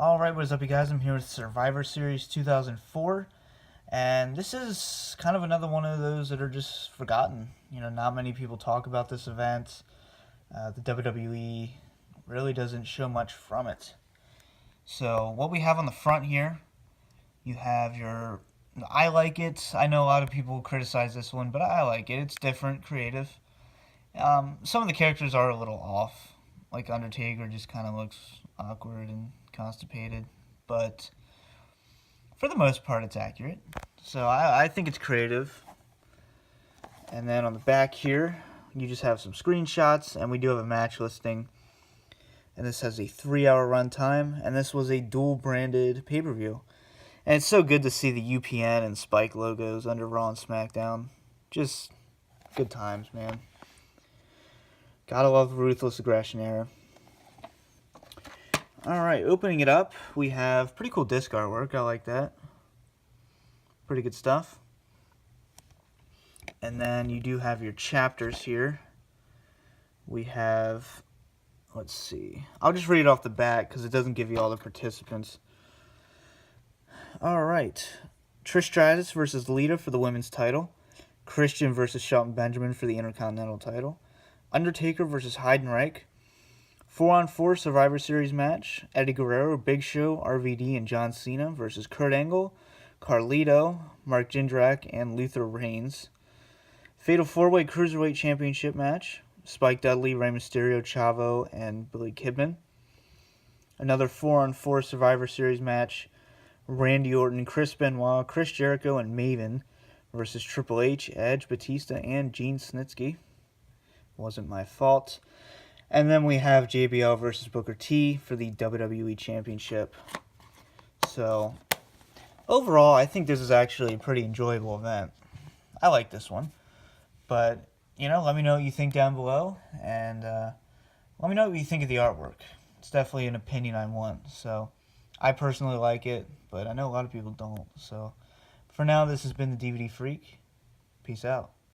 Alright, what is up, you guys? I'm here with Survivor Series 2004, and this is kind of another one of those that are just forgotten. Not many people talk about this event. The WWE really doesn't show much from it. So, what we have on the front here, you have your... I like it. I know a lot of people criticize this one, but I like it. It's different, creative. Some of the characters are a little off. Like Undertaker just kind of looks awkward and constipated, but for the most part it's accurate. So I think it's creative. And then on the back here, you just have some screenshots, and we do have a match listing. And this has a 3-hour run time, and this was a dual branded pay-per-view. And it's so good to see the UPN and Spike logos under Raw and SmackDown. Just good times, man. Gotta love the Ruthless Aggression era. Alright, opening it up, we have pretty cool disc artwork. I like that. Pretty good stuff. And then you do have your chapters here. We have, let's see. I'll just read it off the bat because it doesn't give you all the participants. Alright. Trish Stratus versus Lita for the women's title. Christian versus Shelton Benjamin for the Intercontinental title. Undertaker versus Heidenreich. 4-on-4 Survivor Series match. Eddie Guerrero, Big Show, RVD, and John Cena versus Kurt Angle, Carlito, Mark Jindrak, and Luther Reigns. Fatal 4-Way Cruiserweight Championship match. Spike Dudley, Rey Mysterio, Chavo, and Billy Kidman. Another 4-on-4 Survivor Series match. Randy Orton, Chris Benoit, Chris Jericho, and Maven versus Triple H, Edge, Batista, and Gene Snitsky. Wasn't my fault. And then we have JBL versus Booker T for the WWE Championship. So, overall, I think this is actually a pretty enjoyable event. I like this one. But, let me know what you think down below. And let me know what you think of the artwork. It's definitely an opinion I want. So, I personally like it, but I know a lot of people don't. So, for now, this has been the DVD Freak. Peace out.